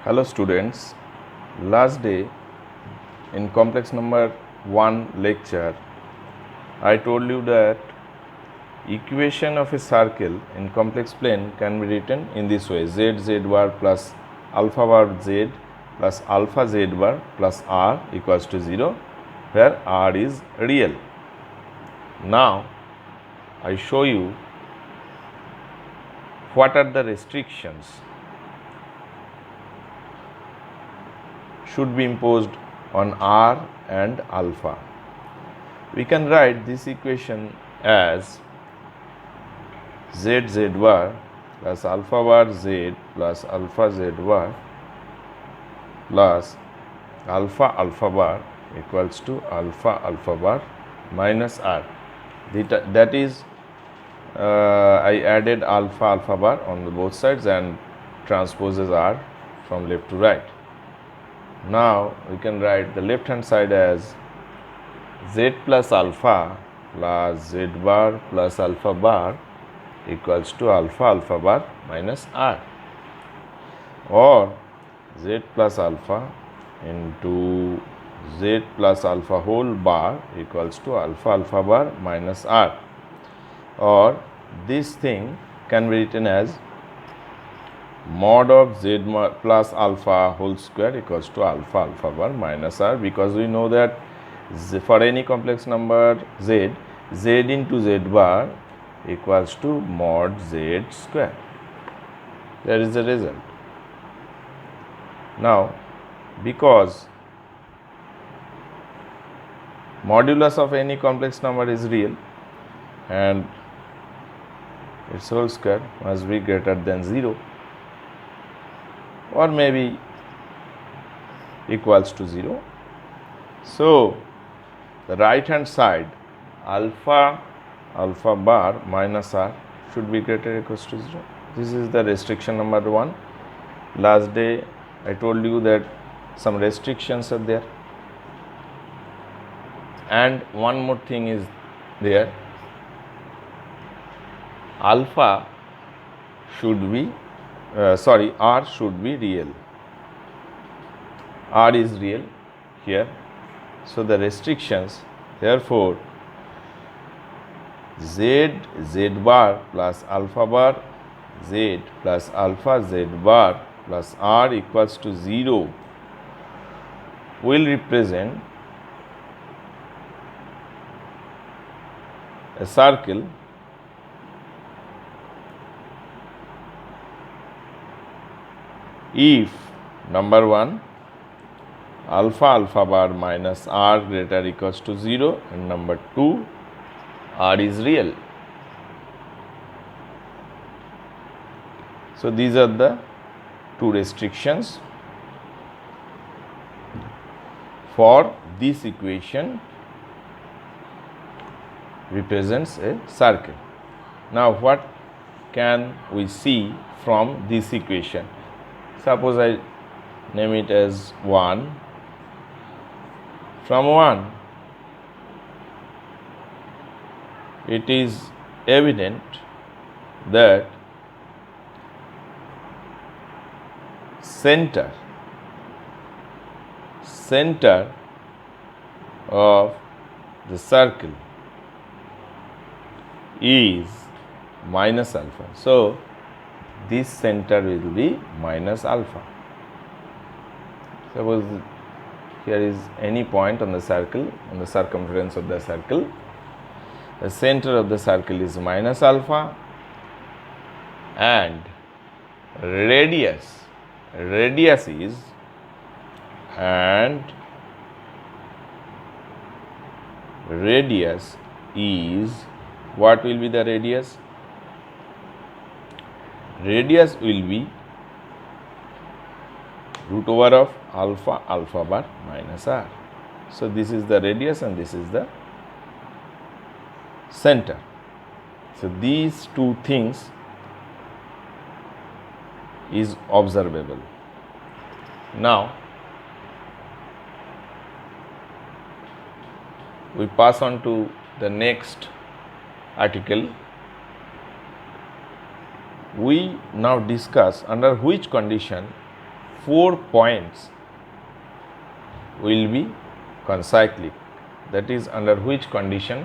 Hello students, last day in complex number 1 lecture I told you that equation of a circle in complex plane can be written in this way: z bar plus alpha bar z plus alpha z bar plus r equals to 0, where r is real. Now I show you what are the restrictions should be imposed on r and alpha. We can write this equation as z bar plus alpha bar z plus alpha z bar plus alpha bar equals to alpha bar minus r. That is, I added alpha bar on the both sides and transposes r from left to right. Now we can write the left hand side as z plus alpha plus z bar plus alpha bar equals to alpha bar minus r, or z plus alpha into z plus alpha whole bar equals to alpha bar minus r, or this thing can be written as mod of z plus alpha whole square equals to alpha bar minus r, because we know that for any complex number z into z bar equals to mod z square. That is the result. Now, because modulus of any complex number is real and its whole square must be greater than 0, or maybe equals to 0. So, the right hand side alpha bar minus r should be greater or equals to 0. This is the restriction number 1. Last day I told you that some restrictions are there, and one more thing is there: alpha should be r should be real. R is real here, so the restrictions, therefore z bar plus alpha bar z plus alpha z bar plus r equals to 0 will represent a circle if number 1 alpha bar minus r greater or equals to 0, and number 2 r is real. So these are the two restrictions for this equation represents a circle. Now what can we see from this equation? Suppose I name it as 1. From 1, it is evident that center of the circle is minus alpha. So this center will be minus alpha. Suppose here is any point on the circle, on the circumference of the circle. The center of the circle is minus alpha, and radius is, and radius is, what will be the radius? Radius will be root over of alpha bar minus r. So this is the radius and this is the center. So these two things is observable. Now we pass on to the next article. We now discuss under which condition 4 points will be concyclic. That is under which condition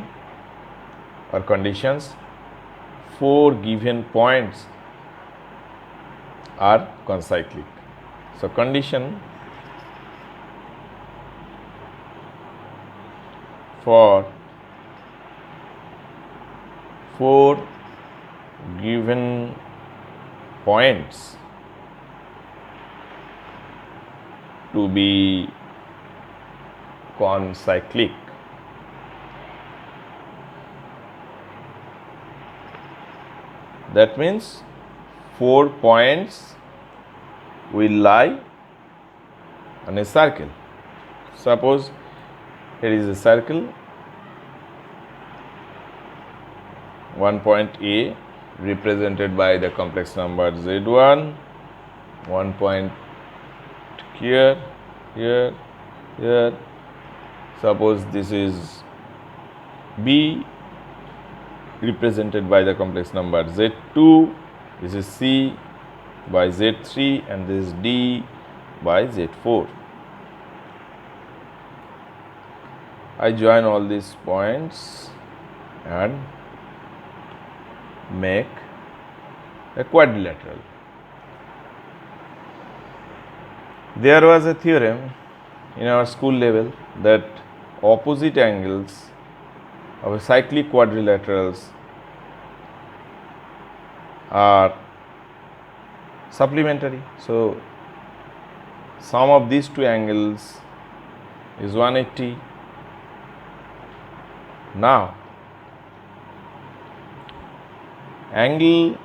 or conditions 4 given points are concyclic. So, condition for 4 given points to be concyclic. That means 4 points will lie on a circle. Suppose here is a circle, one point A represented by the complex number Z1, one point here, here, here. Suppose this is B represented by the complex number Z2, this is C by Z3, and this is D by Z4. I join all these points and make a quadrilateral. There was a theorem in our school level that opposite angles of cyclic quadrilaterals are supplementary. So, sum of these two angles is 180. Now, angle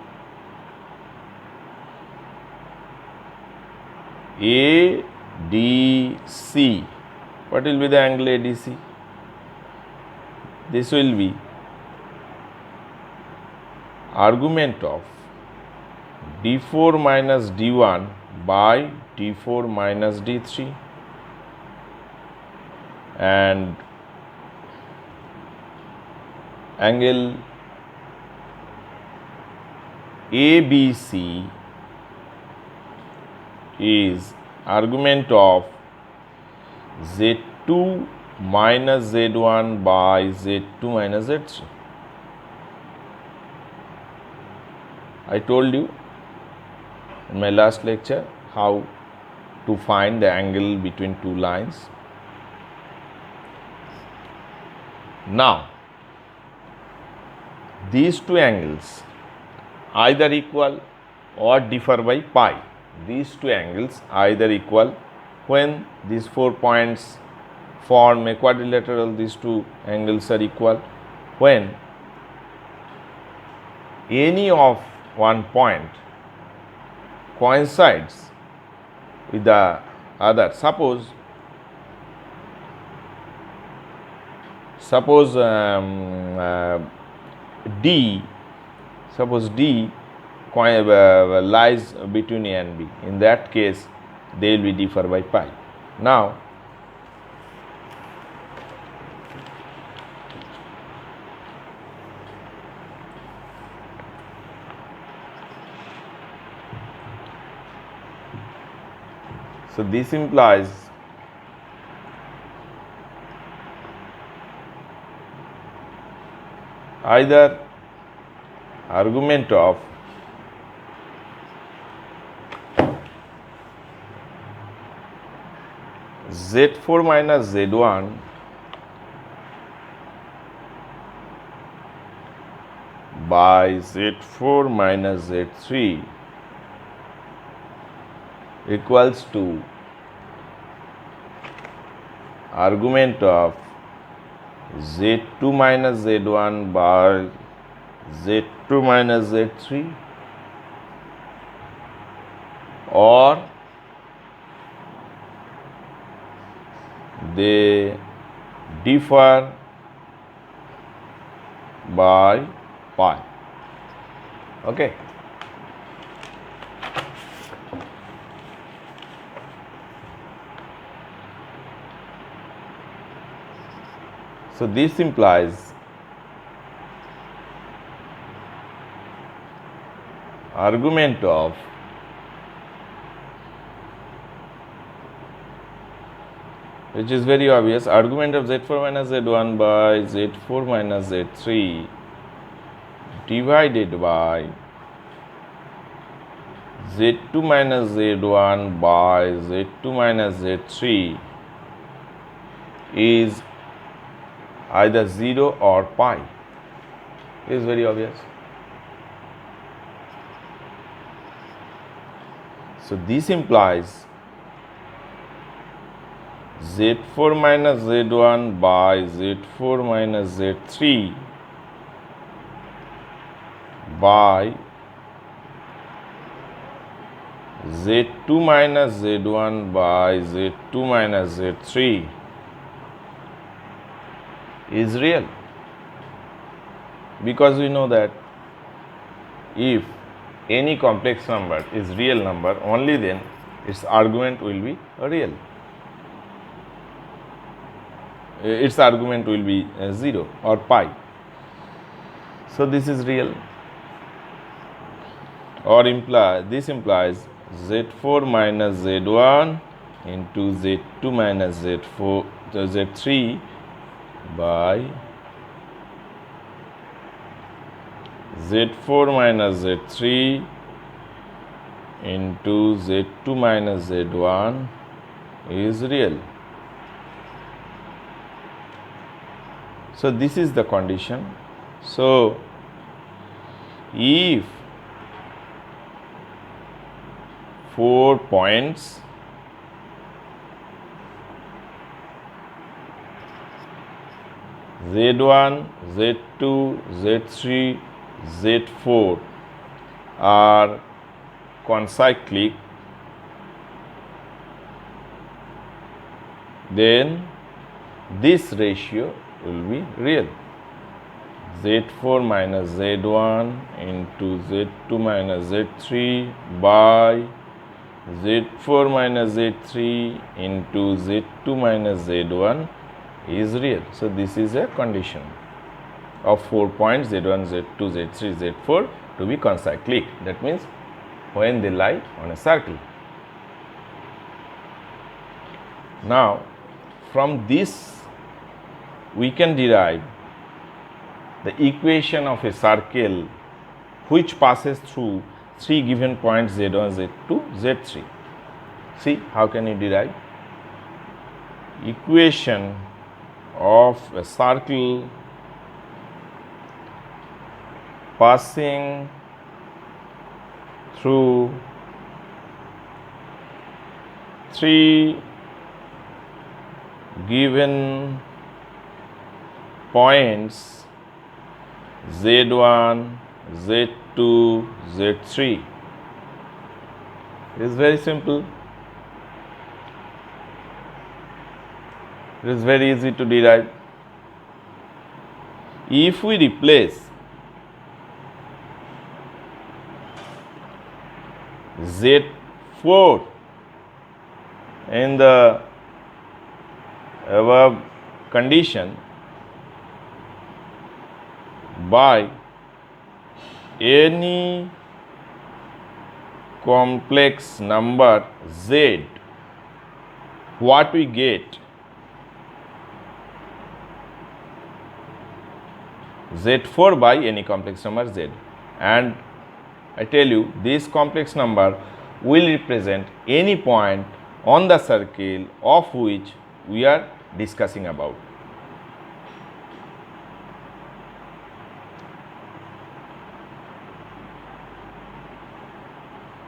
ADC, what will be the angle ADC? This will be argument of D4 minus D1 by D4 minus D3, and angle ABC is argument of Z2 minus Z1 by Z2 minus Z3. I told you in my last lecture how to find the angle between two lines. Now, these two angles either equal or differ by pi. These two angles either equal when these 4 points form a quadrilateral, these two angles are equal. When any of one point coincides with the other, suppose D lies between A and B. In that case, they will be differ by pi. Now, so this implies either argument of Z4 minus Z1 by Z4 minus Z3 equals to argument of Z2 minus Z1 by Z2 minus Z3, or they differ by pi. Okay. So this implies argument of which is very obvious. Argument of z4 minus z1 by z4 minus z3 divided by z2 minus z1 by z2 minus z3 is either 0 or pi. It is very obvious. So this implies z4 minus z1 by z4 minus z3 by z2 minus z1 by z2 minus z3 is real, because we know that if any complex number is real number, only then its argument will be real. Its argument will be 0 or pi. So this is real, or this implies z4 minus z1 into z2 minus z3 by z4 minus z3 into z2 minus z1 is real. So this is the condition. So if 4 points z1, z2, z3, z4 are concyclic, then this ratio will be real. z4 minus z1 into z2 minus z3 by z4 minus z3 into z2 minus z1 is real. So this is a condition of 4 points z1, z2, z3, z4 to be concyclic. That means when they lie on a circle. Now from this we can derive the equation of a circle which passes through 3 given points z1, z2, z3. See, how can you derive? Equation of a circle passing through 3 given points z1, z2, z3. It is very simple. It is very easy to derive. If we replace z4 in the above condition by any complex number z, what we get? z4 by any complex number z, and I tell you this complex number will represent any point on the circle of which we are discussing about.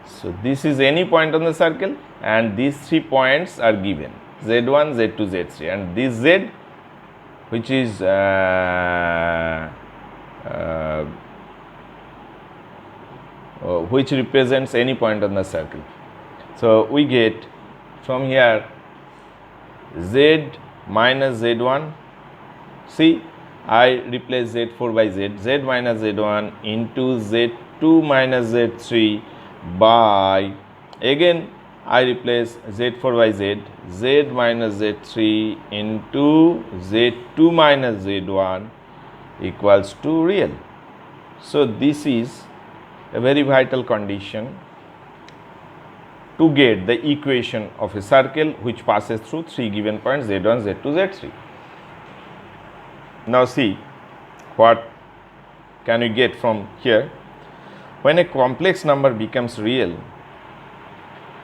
So this is any point on the circle, and these 3 points are given z1, z2, z3, and this z which is which represents any point on the circle. So we get from here z minus z1. See, I replace z4 by z minus z1 into z2 minus z3 by, again I replace z4 by z minus z3 into z2 minus z1 equals to real. So this is a very vital condition to get the equation of a circle which passes through three given points z1, z2, z3. Now see what can we get from here. When a complex number becomes real,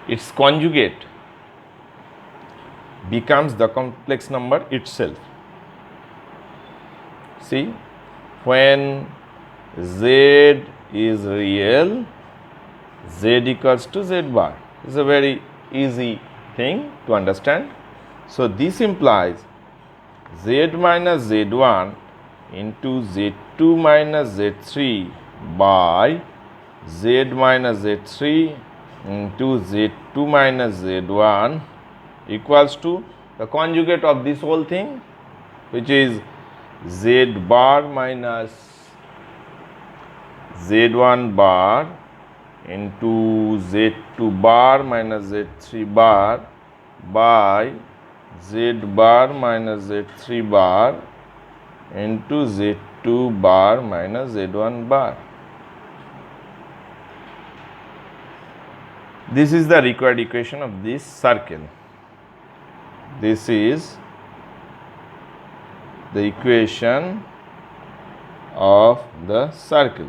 its conjugate becomes the complex number itself. See, when z is real, z equals to z bar. It's a very easy thing to understand. So this implies z minus z1 into z2 minus z3 by z minus z3 into z2 minus z1 equals to the conjugate of this whole thing, which is z bar minus z1 bar into z2 bar minus z3 bar by z bar minus z3 bar into z2 bar minus z1 bar. This is the required equation of this circle. This is the equation of the circle.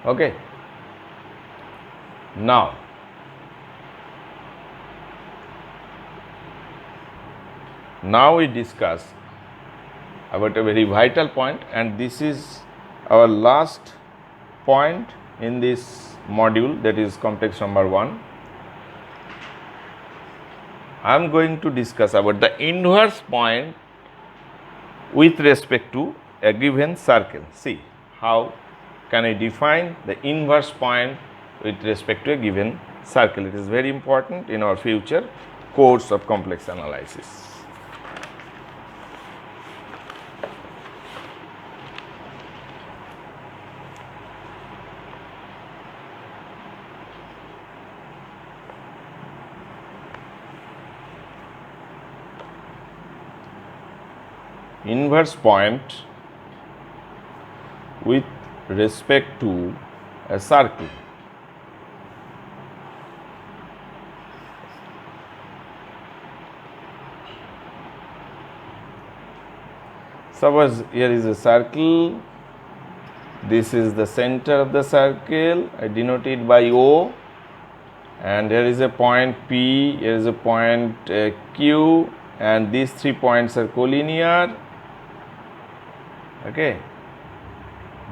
Okay. Now we discuss about a very vital point, and this is our last point in this module, that is complex number 1. I am going to discuss about the inverse point with respect to a given circle. See how can I define the inverse point with respect to a given circle. It is very important in our future course of complex analysis. Inverse point with respect to a circle. Suppose here is a circle, this is the center of the circle, I denote it by O, and there is a point P, here is a point Q, and these 3 points are collinear. Okay,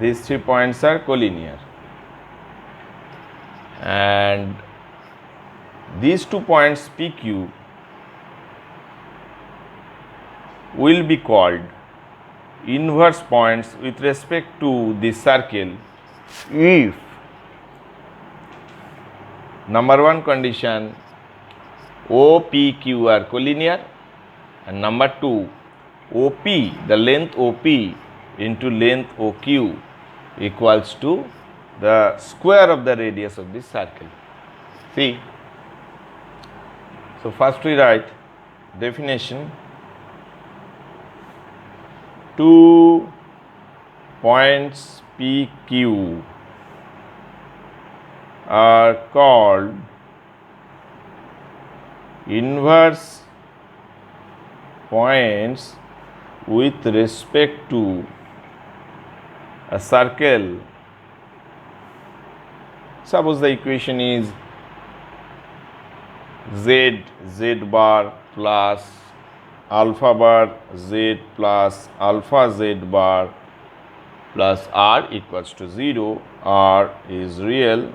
these 3 points are collinear, and these 2 points PQ will be called inverse points with respect to this circle if number 1 condition OPQ are collinear, and number 2 OP, the length OP into length OQ equals to the square of the radius of this circle. See, so first we write definition. 2 points PQ are called inverse points with respect to a circle. Suppose the equation is z bar plus alpha bar z plus alpha z bar plus r equals to 0, r is real.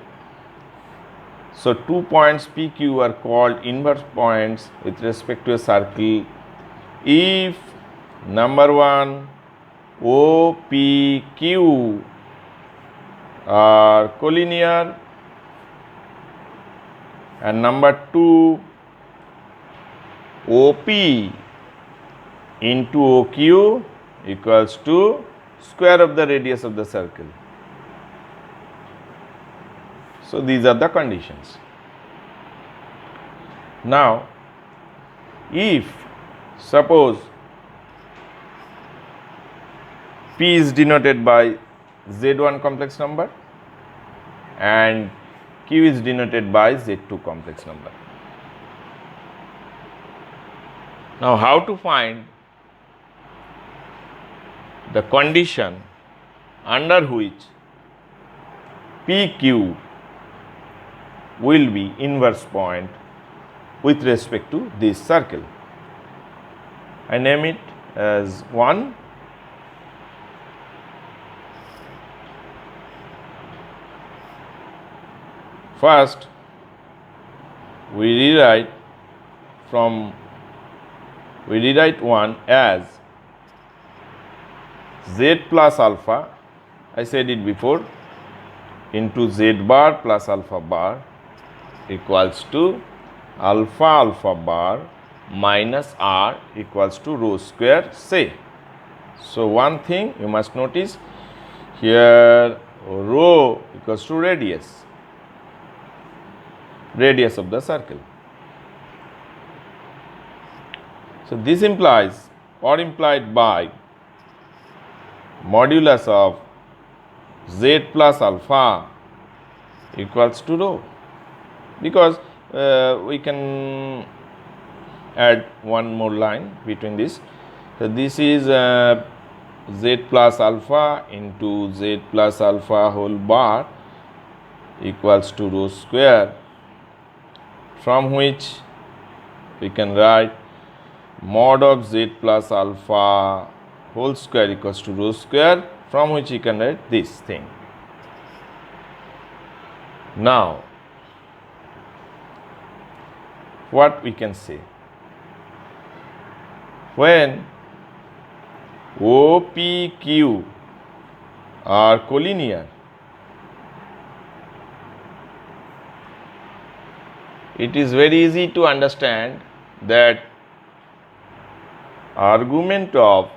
So 2 points PQ are called inverse points with respect to a circle if number 1 OPQ are collinear and number 2 OP into OQ equals to square of the radius of the circle. So these are the conditions. Now if suppose P is denoted by Z1 complex number and Q is denoted by Z2 complex number. Now, how to find the condition under which PQ will be inverse point with respect to this circle? I name it as 1. First, we rewrite 1 as Z plus alpha, I said it before, into Z bar plus alpha bar equals to alpha alpha bar minus R equals to rho square say. So, one thing you must notice here, rho equals to radius of the circle. So, this implies or implied by modulus of Z plus alpha equals to rho, because we can add one more line between this. So, this is Z plus alpha into Z plus alpha whole bar equals to rho square, from which we can write mod of Z plus alpha whole square equals to rho square, from which you can write this thing. Now, what we can say? When OPQ are collinear, it is very easy to understand that argument of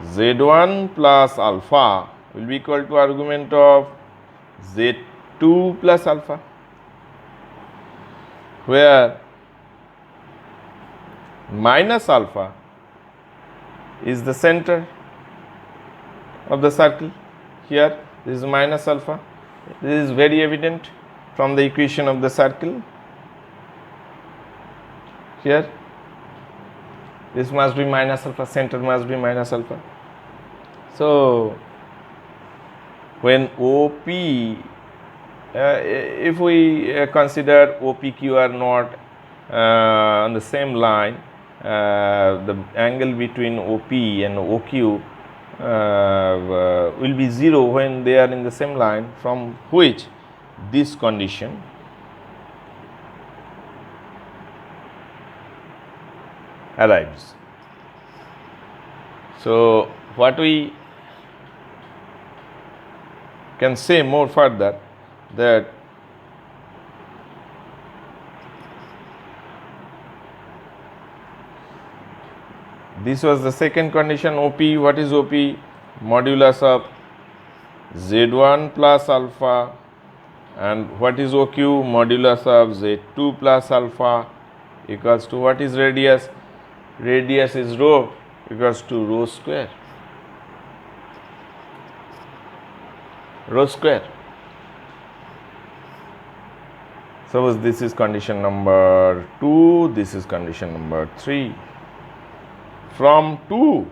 Z1 plus alpha will be equal to argument of Z2 plus alpha, where minus alpha is the center of the circle. Here this is minus alpha. This is very evident from the equation of the circle. Here this must be minus alpha, center must be minus alpha. So, when OP, if we consider OPQ are not on the same line, the angle between OP and OQ will be 0 when they are in the same line, from which this condition arrives. So, what we can say more further, that this was the second condition. OP, what is OP? Modulus of Z1 plus alpha. And what is OQ? Modulus of Z2 plus alpha equals to what is radius? Radius is rho, equals to rho square. Rho square. Suppose this is condition number 2, this is condition number 3. From 2,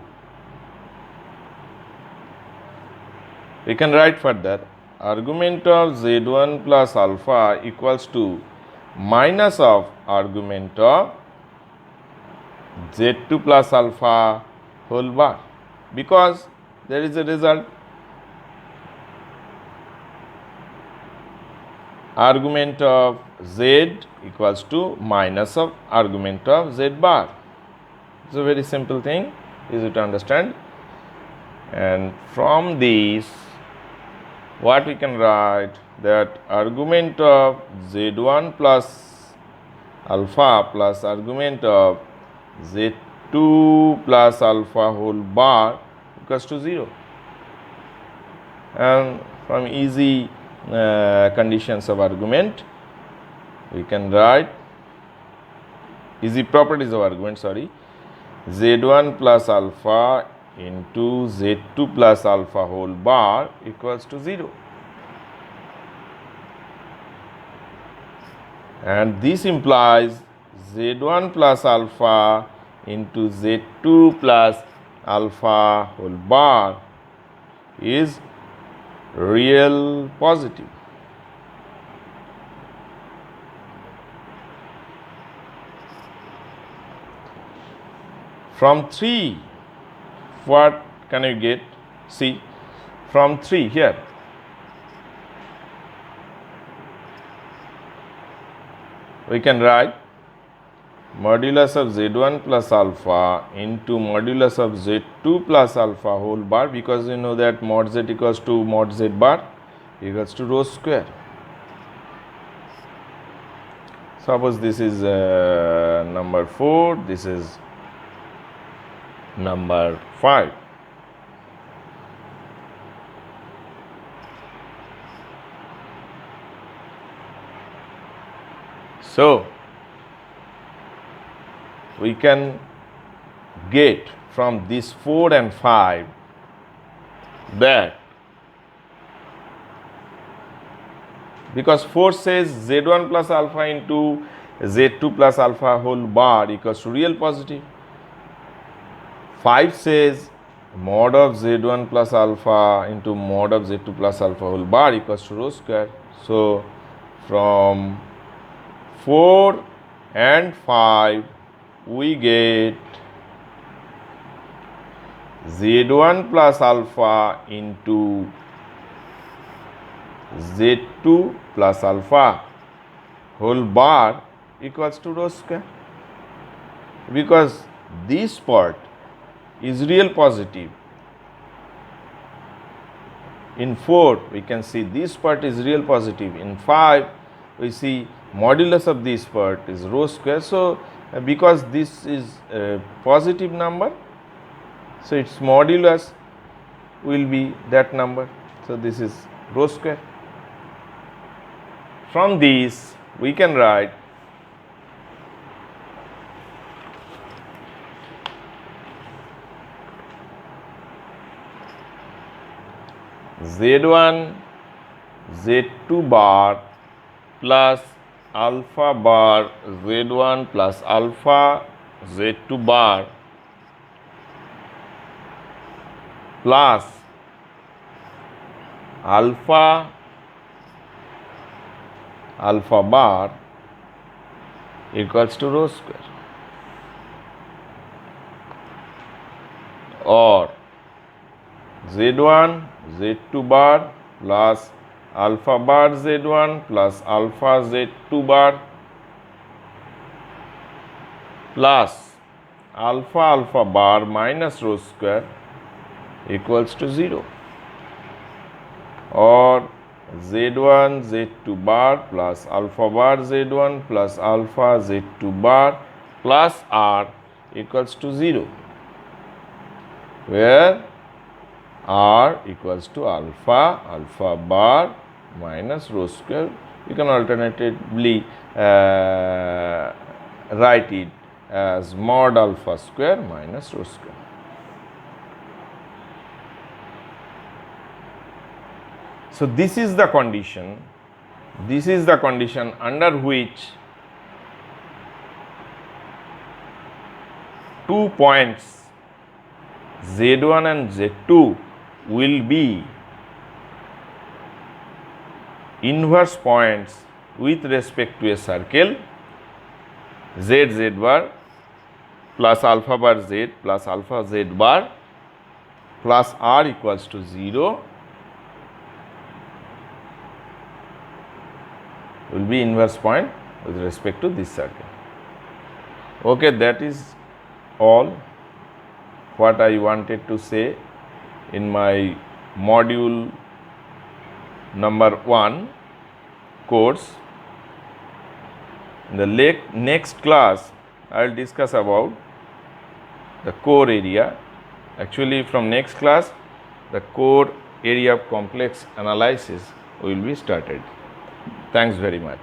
we can write further argument of Z1 plus alpha equals to minus of argument of Z2 plus alpha whole bar, because there is a result. Argument of Z equals to minus of argument of Z bar. It's a very simple thing, easy to understand. And from this, what we can write, that argument of Z1 plus alpha plus argument of Z2 plus alpha whole bar equals to 0. And from easy conditions of argument, we can write easy properties of argument, Z1 plus alpha into Z2 plus alpha whole bar equals to 0. and this implies z1 plus alpha into z2 plus alpha whole bar is real positive. From 3, what can you get? See, from 3 here, we can write modulus of z1 plus alpha into modulus of z2 plus alpha whole bar, because you know that mod z equals to mod z bar equals to rho square. Suppose this is number 4, this is number 5. So, we can get from this 4 and 5 that, because 4 says z1 plus alpha into z2 plus alpha whole bar equals to real positive. 5 says mod of z1 plus alpha into mod of z2 plus alpha whole bar equals to rho square. So, from 4 and 5 we get z1 plus alpha into z2 plus alpha whole bar equals to rho square, because this part is real positive. In 4 we can see this part is real positive. In 5 we see modulus of this part is rho square. So, because this is a positive number, so its modulus will be that number. So, this is rho square. From this we can write z1 z2 bar plus alpha bar z1 plus alpha z2 bar plus alpha bar equals to rho square, or z1 z2 bar plus alpha bar z1 plus alpha z2 bar plus alpha bar minus rho square equals to 0, or z1 z2 bar plus alpha bar z1 plus alpha z2 bar plus r equals to 0, where r equals to alpha bar minus rho square. You can alternatively write it as mod alpha square minus rho square. So, this is the condition under which 2 points z1 and z2 will be inverse points with respect to a circle z bar plus alpha bar z plus alpha z bar plus r equals to 0 will be inverse point with respect to this circle. Okay, that is all what I wanted to say in my module number 1 course. In the next class, I will discuss about the core area. Actually, from next class, the core area of complex analysis will be started. Thanks very much.